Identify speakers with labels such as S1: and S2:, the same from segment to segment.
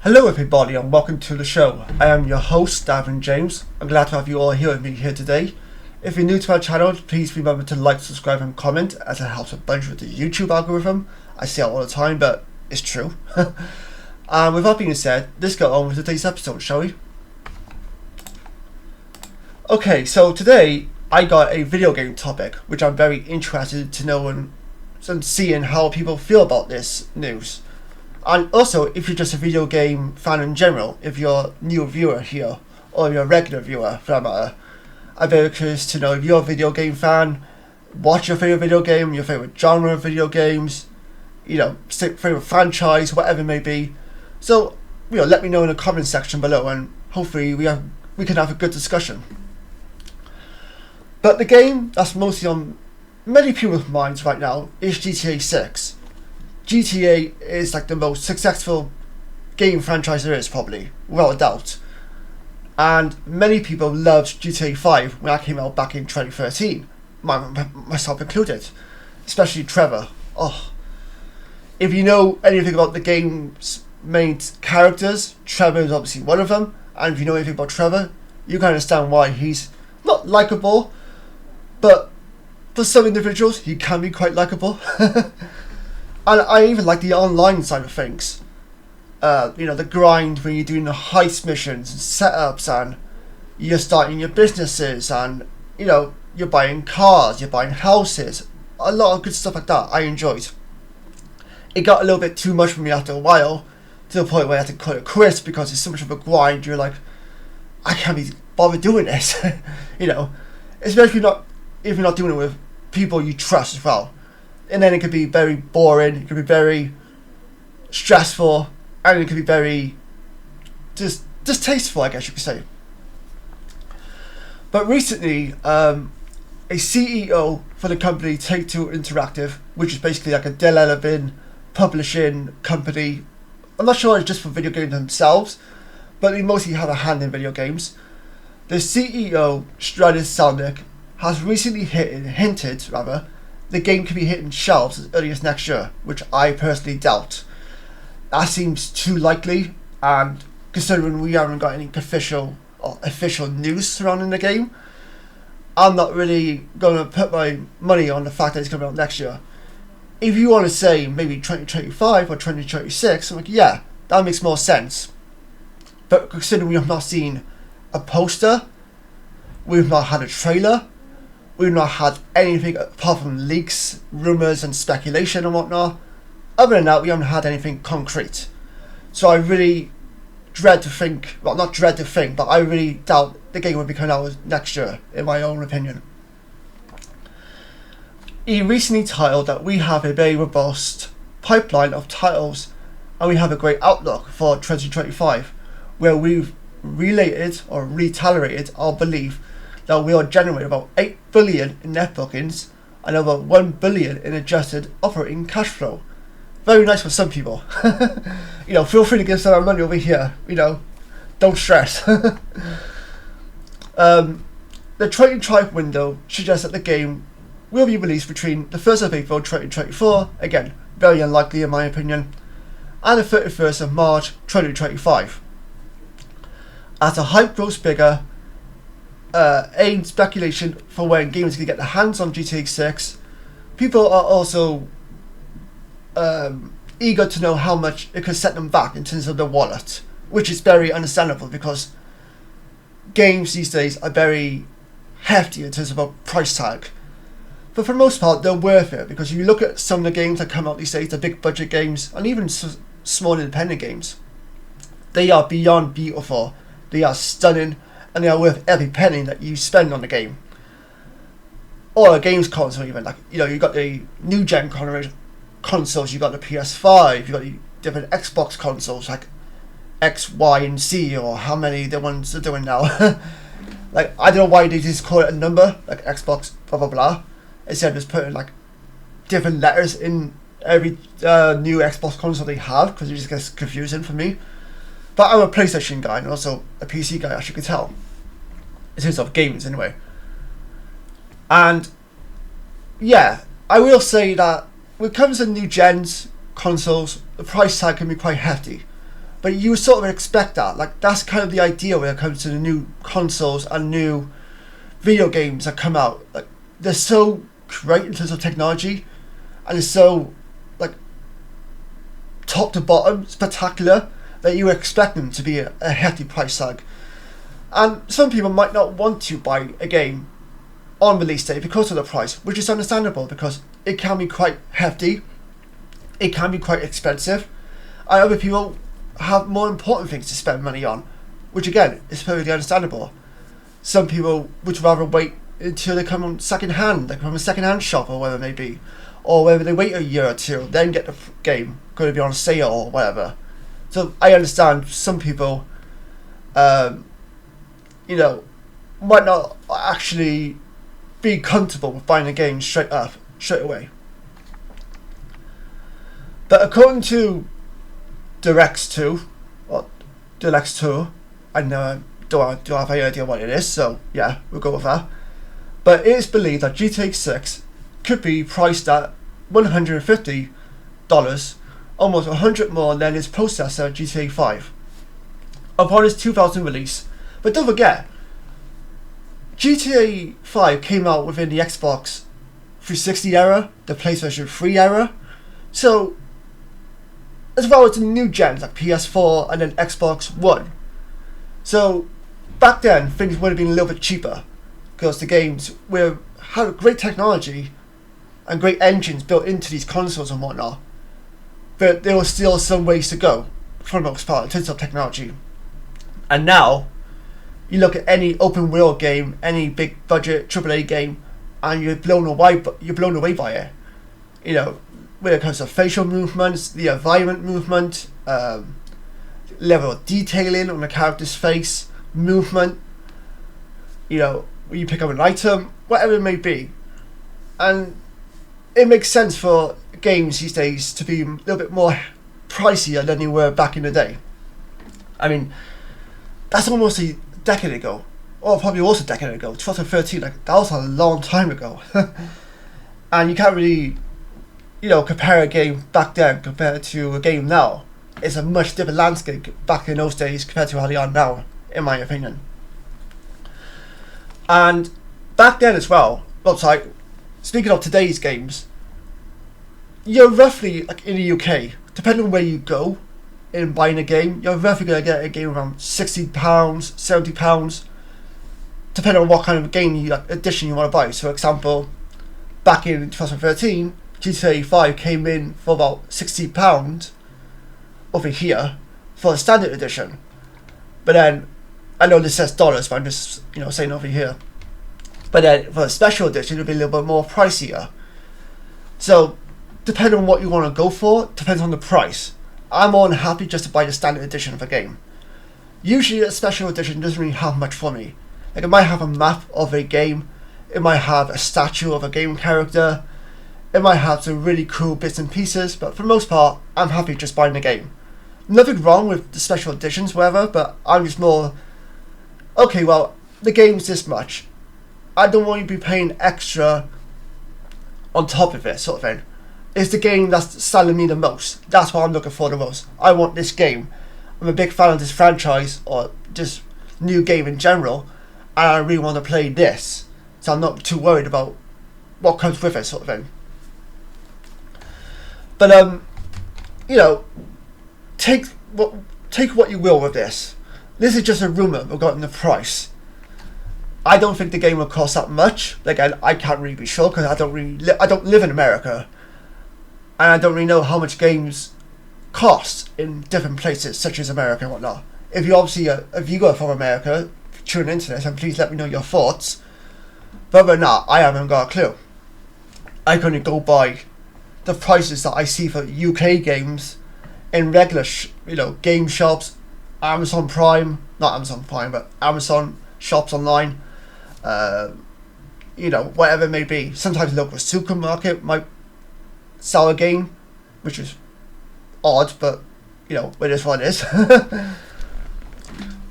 S1: Hello everybody and welcome to the show. I am your host, Davin James. I'm glad to have you all here with me here today. If you're new to our channel, please remember to like, subscribe and comment as it helps a bunch with the YouTube algorithm. I say it all the time, but it's true. And with that being said, let's get on with today's episode, shall we? Okay, so today I got a video game topic which I'm very interested to know and seeing how people feel about this news. And also, if you're just a video game fan in general, if you're a new viewer here, or you're a regular viewer for that matter, I'm very curious to know if you're a video game fan, what's your favourite video game, your favourite genre of video games, favourite franchise, whatever it may be. So, let me know in the comment section below and hopefully we can have a good discussion. But the game that's mostly on many people's minds right now is GTA 6. GTA is like the most successful game franchise there is, probably, without a doubt. And many people loved GTA 5 when that came out back in 2013, myself included, especially Trevor. Oh, if you know anything about the game's main characters, Trevor is obviously one of them. And if you know anything about Trevor, you can understand why he's not likable, but for some individuals, he can be quite likable. And I even like the online side of things. The grind when you're doing the heist missions and setups and you're starting your businesses and, you're buying cars, you're buying houses. A lot of good stuff like that I enjoyed. It got a little bit too much for me after a while, to the point where I had to cut it quits because it's so much of a grind. You're like, I can't be bothered doing this. Especially if you're not doing it with people you trust as well. And then it could be very boring, it could be very stressful, and it could be very distasteful, I guess you could say. But recently, a CEO for the company Take-Two Interactive, which is basically like a developing, publishing company. I'm not sure it's just for video games themselves, but they mostly have a hand in video games. The CEO, Stratis Salnik, has recently hinted the game could be hitting shelves as early as next year, which I personally doubt. That seems too likely, and considering we haven't got any official news surrounding the game, I'm not really going to put my money on the fact that it's coming out next year. If you want to say maybe 2025 or 2026, I'm like, yeah, that makes more sense. But considering we have not seen a poster, we've not had a trailer, we've not had anything apart from leaks, rumours and speculation and whatnot. Other than that, we haven't had anything concrete. So I really not dread to think, but I really doubt the game will be coming out next year, in my own opinion. He recently titled that we have a very robust pipeline of titles and we have a great outlook for 2025, where we've reiterated our belief that we'll generate about 8 billion in net bookings and over 1 billion in adjusted operating cash flow. Very nice for some people. Feel free to give some money over here. Don't stress. The 2025 window suggests that the game will be released between the 1st of April 2024, again, very unlikely in my opinion, and the 31st of March 2025. As the hype grows bigger, aimed speculation for when gamers can get their hands on GTA 6, people are also eager to know how much it could set them back in terms of their wallet, which is very understandable because games these days are very hefty in terms of a price tag. But for the most part, they're worth it because you look at some of the games that come out these days, the big budget games, and even small independent games, they are beyond beautiful, they are stunning, and they are worth every penny that you spend on the game. Or a games console even, you got the new gen consoles, you got the PS5, you got the different Xbox consoles like X, Y and Z, or how many the ones are doing now. I don't know why they just call it a number, like Xbox blah blah blah, instead of just putting different letters in every new Xbox console they have, because it just gets confusing for me. But I'm a PlayStation guy and also a PC guy, as you can tell, in terms of games anyway. And yeah, I will say that when it comes to new gens consoles, the price tag can be quite hefty. But you sort of expect that. Like, that's kind of the idea when it comes to the new consoles and new video games that come out. Like, they're so great in terms of technology, and it's so, like, top to bottom spectacular that you expect them to be a hefty price tag. And some people might not want to buy a game on release day because of the price, which is understandable because it can be quite hefty, it can be quite expensive, and other people have more important things to spend money on, which again is perfectly understandable. Some people would rather wait until they come on second hand, like from a second hand shop or whatever it may be, or whether they wait a year or two, then get the game going to be on sale or whatever. So I understand some people, you know, might not actually be comfortable with buying a game straight away. But according to Deluxe 2, I don't have any idea what it is, so yeah, we'll go with that. But it is believed that GTA 6 could be priced at $150, almost $100 more than its predecessor GTA 5, upon its 2000 release. But don't forget, GTA 5 came out within the Xbox 360 era, the PlayStation 3 era, so as well as the new gens like PS4 and then Xbox One. So back then things would have been a little bit cheaper because the games had great technology and great engines built into these consoles and whatnot, but there was still some ways to go for the most part in terms of technology. And now you look at any open world game, any big budget AAA game, and you're blown away by it. You know, when it comes to facial movements, the environment movement, level of detailing on the character's face, movement, you know, when you pick up an item, whatever it may be. And it makes sense for games these days to be a little bit more pricier than they were back in the day. I mean, that's almost a decade ago, or probably also a decade ago, 2013, like that was a long time ago. And you can't really, you know, compare a game back then compared to a game now. It's a much different landscape back in those days compared to how they are now, in my opinion. And back then as well, speaking of today's games, you're roughly, like in the UK, depending on where you go in buying a game, you're roughly going to get a game around £60, £70, depending on what kind of game edition you want to buy. So for example, back in 2013, GTA 5 came in for about £60 over here for the standard edition. But then, I know this says dollars, but I'm just, you know, saying over here. But then for the special edition, it'll be a little bit more pricier. So, depending on what you want to go for, depends on the price. I'm more than happy just to buy the standard edition of a game. Usually a special edition doesn't really have much for me. Like, it might have a map of a game, it might have a statue of a game character, it might have some really cool bits and pieces, but for the most part, I'm happy just buying the game. Nothing wrong with the special editions, whatever, but I'm just more, okay, well, the game's this much. I don't want you to be paying extra on top of it, sort of thing. It's the game that's selling me the most. That's what I'm looking for the most. I want this game. I'm a big fan of this franchise, or just new game in general, and I really want to play this. So I'm not too worried about what comes with it, sort of thing. But you know, take what you will with this. This is just a rumor regarding the price. I don't think the game will cost that much. Again, I can't really be sure because I don't live in America, and I don't really know how much games cost in different places, such as America and whatnot. If you obviously, if you go from America, tune into this, and please let me know your thoughts. But other than that, I haven't got a clue. I can only go by the prices that I see for UK games in regular, game shops, Amazon Prime, not Amazon Prime, but Amazon shops online. Whatever it may be. Sometimes a local supermarket might sell a game, which is odd, but it is what it is.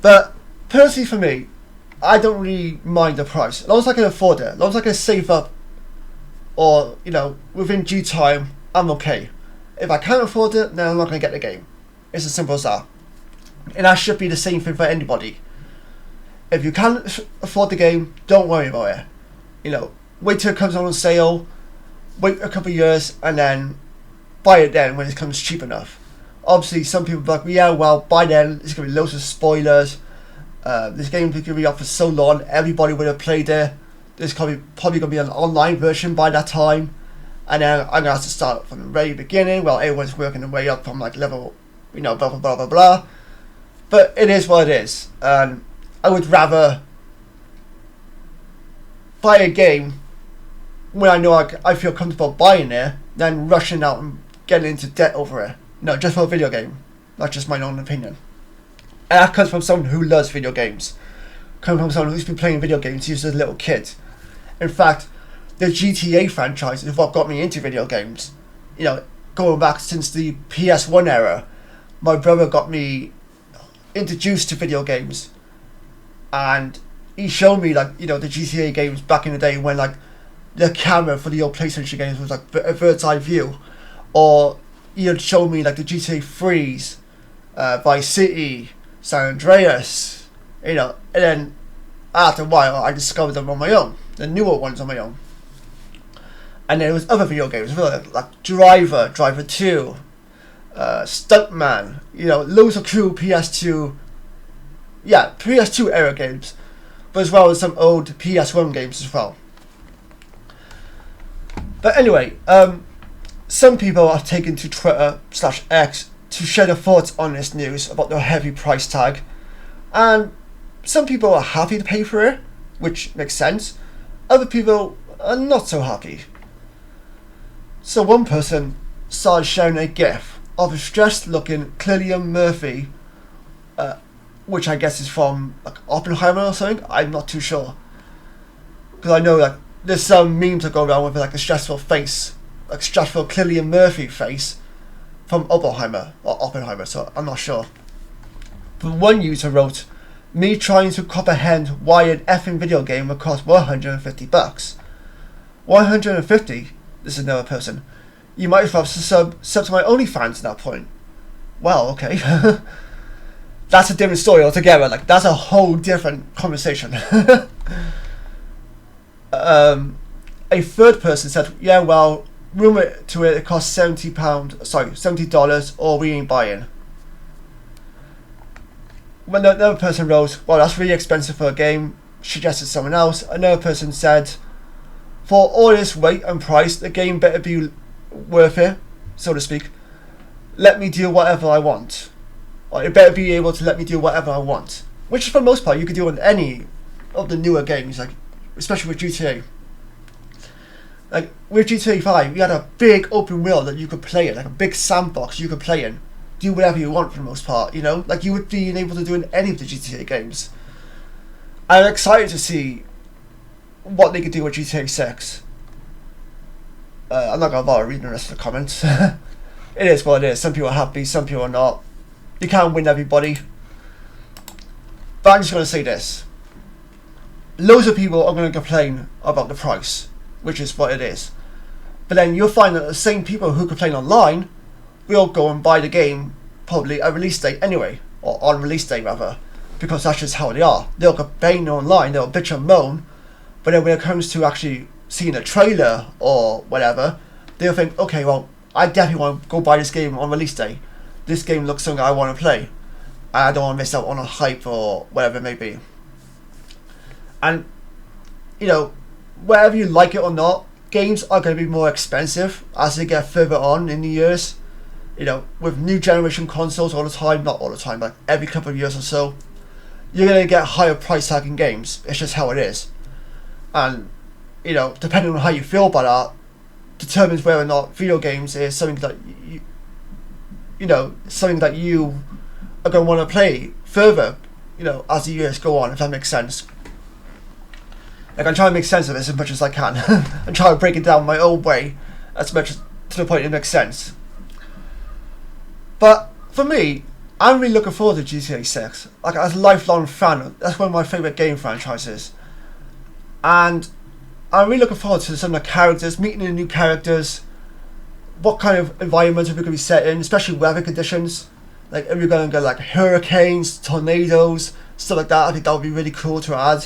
S1: But personally, for me, I don't really mind the price as long as I can afford it, as long as I can save up, or within due time, I'm okay. If I can't afford it, then I'm not going to get the game. It's as simple as that. And that should be the same thing for anybody. If you can't afford the game, don't worry about it. You know, wait till it comes on sale, wait a couple of years, and then buy it then when it comes cheap enough. Obviously, some people are like, yeah, well, by then, there's going to be loads of spoilers. This game is going to be out for so long, everybody would have played it. There's probably going to be an online version by that time. And then I'm going to have to start from the very beginning, while everyone's working their way up from like level, you know, blah, blah, blah, blah, blah. But it is what it is. I would rather buy a game when I know I feel comfortable buying it than rushing out and getting into debt over it. No, just for a video game. That's just my own opinion. And that comes from someone who loves video games. Coming from someone who's been playing video games since he was a little kid. In fact, the GTA franchise is what got me into video games. You know, going back since the PS1 era, my brother got me introduced to video games. And he showed me, like, you know, the GTA games back in the day when, like, the camera for the old PlayStation games was, like, a bird's eye view. Or he had shown me, like, the GTA 3s, Vice City, San Andreas, you know. And then, after a while, I discovered them on my own. The newer ones on my own. And then there was other video games, like Driver, Driver 2, Stuntman, you know, loads of cool PS2... Yeah, PS2 era games, but as well as some old PS1 games as well. But anyway, some people have taken to Twitter/X to share their thoughts on this news about the heavy price tag, and some people are happy to pay for it, which makes sense. Other people are not so happy. So one person started sharing a GIF of a stressed-looking Cillian Murphy, which I guess is from like Oppenheimer or something. I'm not too sure, because I know like there's some memes that go around with like a stressful face, like stressful Cillian Murphy face from Oppenheimer. So I'm not sure. But one user wrote, "Me trying to comprehend why an effing video game would cost $150. 150? This is another person. You might as well sub to my OnlyFans at that point." Well, okay. That's a different story altogether. Like, that's a whole different conversation. A third person said, "Yeah, well, rumour to it costs $70, or we ain't buying." When another person wrote, "Well, that's really expensive for a game," suggested someone else. Another person said, "For all this weight and price, the game better be worth it, so to speak. Let me do whatever I want. Or it better be able to let me do whatever I want." Which, for the most part, you could do on any of the newer games, like especially with GTA. Like with GTA 5, you had a big open world that you could play in, like a big sandbox you could play in, do whatever you want for the most part. You know, like you would be able to do in any of the GTA games. I'm excited to see what they could do with GTA 6. I'm not gonna bother reading the rest of the comments. It is what it is. Some people are happy, some people are not. You can't win everybody. But I'm just going to say this. Loads of people are going to complain about the price, which is what it is. But then you'll find that the same people who complain online will go and buy the game probably at release date anyway. Or on release day rather. Because that's just how they are. They'll complain online, they'll bitch and moan. But then when it comes to actually seeing a trailer or whatever, they'll think, okay, well, I definitely want to go buy this game on release day. This game looks something I want to play. I don't want to miss out on a hype or whatever it may be. And, you know, whether you like it or not, games are going to be more expensive as they get further on in the years. You know, with new generation consoles all the time, not all the time, but every couple of years or so, you're going to get higher price tag in games. It's just how it is. And, you know, depending on how you feel about that, determines whether or not video games is something that you know, something that you are going to want to play further, you know, as the years go on, if that makes sense. Like, I'm trying to make sense of this as much as I can. I'm trying to break it down my own way as much as, to the point it makes sense. But for me, I'm really looking forward to GTA 6. Like, as a lifelong fan, that's one of my favourite game franchises. And I'm really looking forward to some of the characters, meeting the new characters, what kind of environments are we going to be set in, especially weather conditions. Like if you're going to get like hurricanes, tornadoes, stuff like that, I think that would be really cool to add.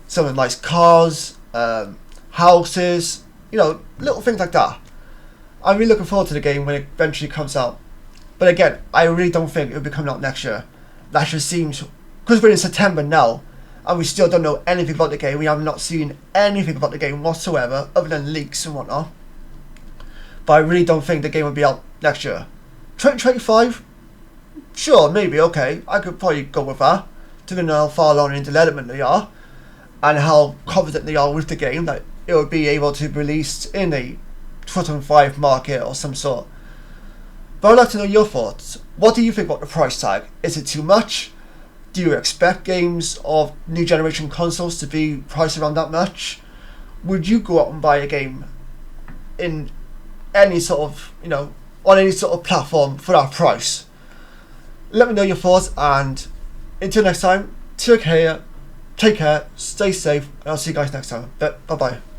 S1: Something like cars, houses, little things like that. I'm really looking forward to the game when it eventually comes out. But again, I really don't think it'll be coming out next year. That just seems, because we're in September now, and we still don't know anything about the game. We have not seen anything about the game whatsoever, other than leaks and whatnot. But I really don't think the game will be out next year. 2025? Sure, maybe, okay. I could probably go with that, depending on how far along in development they are, and how confident they are with the game that it will be able to be released in a 2005 market or some sort. But I'd like to know your thoughts. What do you think about the price tag? Is it too much? Do you expect games of new generation consoles to be priced around that much? Would you go out and buy a game in any sort of, on any sort of platform for that price? Let me know your thoughts, and until next time, take care, stay safe, and I'll see you guys next time. Bye bye.